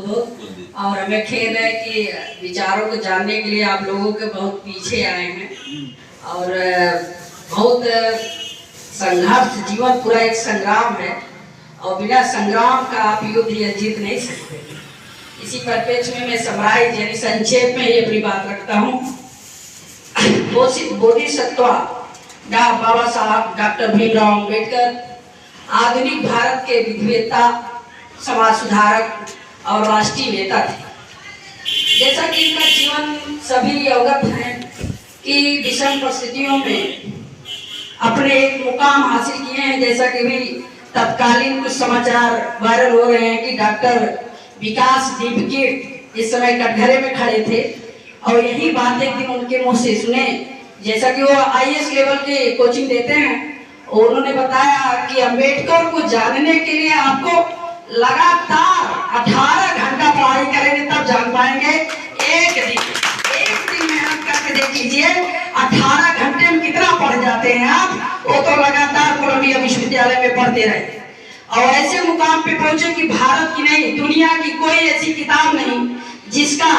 बहुत। और हमें खेद है कि विचारों को जानने के लिए आप लोगों के बहुत पीछे आए हैं और बहुत संघर्ष, जीवन पूरा एक संग्राम है और बिना संग्राम का आप युद्ध या जीत नहीं सकते। इसी परिप्रेक्ष्य में मैं समराइज यानी संक्षेप में ये अपनी बात रखता हूँ। बोधिसत्व बाबा साहब डॉक्टर भीमराव अम्बेडकर आधुनिक भारत के विद्वेता, समाज सुधारक और राष्ट्रीय नेता थे। जैसा कि इनका जीवन सभी अवगत हैं कि विषम परिस्थितियों में अपने एक मुकाम हासिल किए हैं। जैसा कि भी तत्कालीन कुछ समाचार वायरल हो रहे हैं कि डॉक्टर विकास दीपकिट इस समय कटघरे में खड़े थे और यही बात एक दिन उनके मुंह से सुने। जैसा कि वो IAS लेवल के कोचिंग देते हैं और उन्होंने बताया कि अम्बेडकर को जानने के लिए आपको लगातार 18 घंटा पढ़ाई करेंगे तब जान पाएंगे। एक दिन मेहनत करके देख लीजिए 18 घंटे में कितना पढ़ जाते हैं आप। वो तो लगातार कोलंबिया विश्वविद्यालय में पढ़ते रहे और ऐसे मुकाम पे पहुंचे कि भारत की नहीं दुनिया की कोई ऐसी किताब नहीं जिसका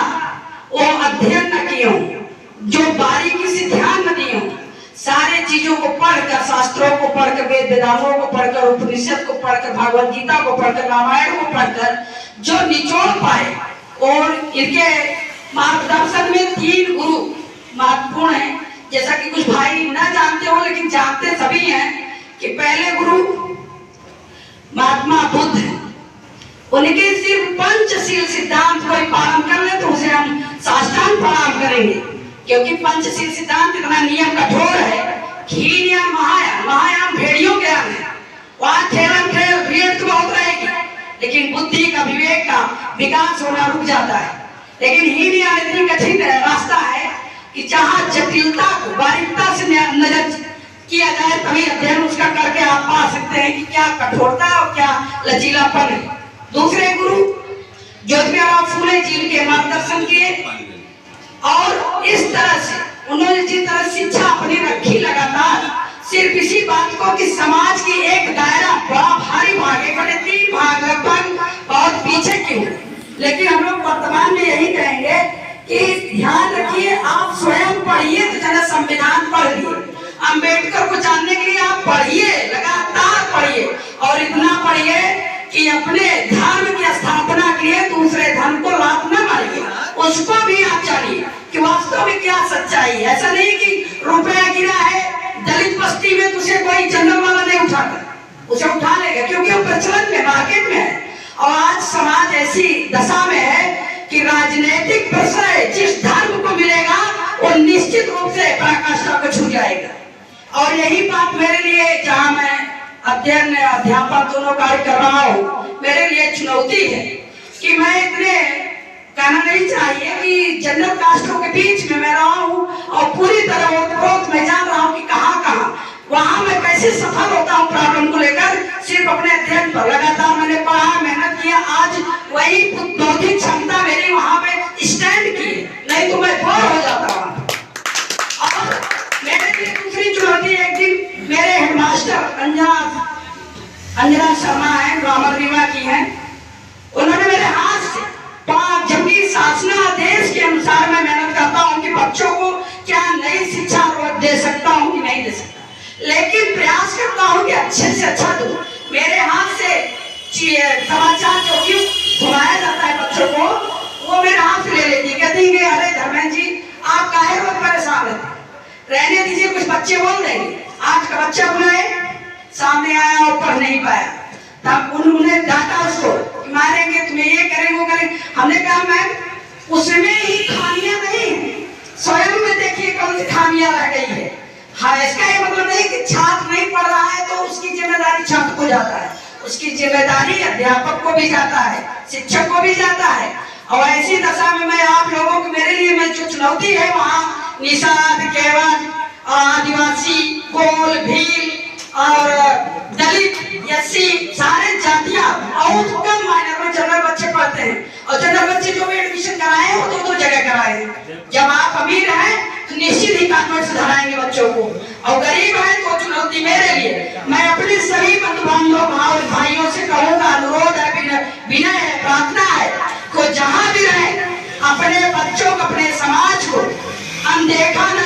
वो अध्ययन न किए हो, जो बारीकी से ध्यान न दिए हो। सारे चीजों को पढ़कर, शास्त्रों को पढ़कर, वेद वेदांतों को पढ़कर, उपनिषद को पढ़कर, भगवत गीता को पढ़कर, रामायण को पढ़कर जो निचोड़ पाए। और इनके मार्गदर्शन में 3 गुरु महत्वपूर्ण हैं। जैसा कि कुछ भाई न जानते हो लेकिन जानते सभी हैं कि पहले गुरु महात्मा बुद्ध है। उनके सिर्फ पंचशील सिद्धांत कोई पालन कर ले तो उसे हम साष्टांग प्रणाम करेंगे, क्योंकि पंचशील सिद्धांत इतना नियम कठोर है। खीन या महायान भेड़ियों के आने वहां खेल भीड़ तो बहुत रहेगी लेकिन बुद्धि का, विवेक का विकास होना रुक जाता है। लेकिन हीनयान इतनी कठिन रास्ता है कि जहाँ जटिलता को बारीकता से नजर किया जाए तभी अध्ययन उसका करके आप पा सकते हैं कि क्या कठोरता और क्या लचीलापन है। दूसरे गुरु ज्योतिराव फूले जी के मार्गदर्शन किए और इस तरह से उन्होंने जिस तरह शिक्षा अपनी रखी लगातार, सिर्फ इसी बात को कि समाज की एक दायरा बड़ा भारी भाग है, बड़े 3 भाग लगभग बहुत पीछे क्यों। लेकिन हम लोग वर्तमान में यही कहेंगे कि ध्यान रखिए, आप स्वयं पढ़िए तो जरा संविधान पढ़ लिए। अम्बेडकर को जानने के लिए आप पढ़िए, लगातार पढ़िए और इतना पढ़िए कि अपने धर्म की स्थापना के लिए दूसरे धर्म को लात न मारिए, उसको भी आप जानिए कि वास्तव में क्या सच्चाई है। ऐसा नहीं कि रुपया गिरा है दलित बस्ती में तुझे कोई जंगल वाला नहीं उठाता, उसे उठा लेगा क्योंकि वो प्रचलन में, मार्केट में है। और आज समाज ऐसी दशा में है कि राजनीतिक प्रश्रय जिस धर्म को मिलेगा वो निश्चित रूप से पराकाष्ठा को छू जाएगा। और यही बात मेरे लिए, जहाँ मैं अध्ययन अध्यापन दोनों कार्य कर रहा हूँ, मेरे लिए चुनौती है कि मैं इतने कहना नहीं चाहिए कि जनरल कास्टों के बीच में मैं रहा हूँ और पूरी तरह ओतप्रोत मैं जान रहा हूँ कि कहाँ वहाँ मैं कैसे सफल होता हूँ प्रॉब्लम को लेकर। सिर्फ अपने अध्ययन पर लगातार मैंने पढ़ा, मेहनत किया, आज वही बौद्धिक क्षमता मेरी वहाँ पे स्टैंड की, नहीं तो मैं बोर हो जाता वहाँ। और मेरे लिए दूसरी चुनौती, एक दिन मेरे हेडमास्टर अंजना शर्मा है, ग्रामर विभाग की है, उन्होंने मेरे हाथ से जबकि शासनादेश के अनुसार मैं मेहनत करता हूँ कि बच्चों को क्या नई शिक्षा दे सकता हूँ कि नहीं दे सकता, लेकिन प्रयास करता हूँ कि अच्छे से अच्छा दूं। मेरे हाथ से समाचार जो कि सुनाया जाता है बच्चों को, वो मेरे हाथ से ले लेती, कहती है अरे धर्मेंद्र जी आप काहे रोज परेशान रहने दीजिए, कुछ बच्चे बोल देंगे। आज का बच्चा बुलाए, सामने आया और पढ़ नहीं पाया, तब उन्होंने डांटा उसको, मारेंगे तुम्हें, ये करेंगे वो करेंगे। हमने कहा मैम उसमें ही खामियां नहीं, स्वयं में देखिए कौन सी खामियां रह गई है। हाँ, इसका ये मतलब नहीं कि छात्र नहीं पढ़ रहा है तो उसकी जिम्मेदारी छात्र को जाता है, उसकी जिम्मेदारी अध्यापक को भी जाता है, शिक्षक को भी जाता है। और ऐसी दशा में मैं आप लोगों को, मेरे लिए मैं जो चुनौती है वहाँ निषाद, केवट, आदिवासी, गोल, भील और दलित, एससी सारे जातियां बहुत कम मायने में जनरल बच्चे पढ़ते हैं और जनरल बच्चे जो भी एडमिशन कराए हैं वो 2-2 जगह कराए हैं। जब आप अमीर हैं तो निश्चित ही कॉन्वेंट से धराएंगे बच्चों को, और गरीब है तो चुनौती मेरे लिए। मैं अपने सभी बंधु बांधव भाइयों से कहूँगा, अनुरोध है, विनय है, प्रार्थना है, कोई देखा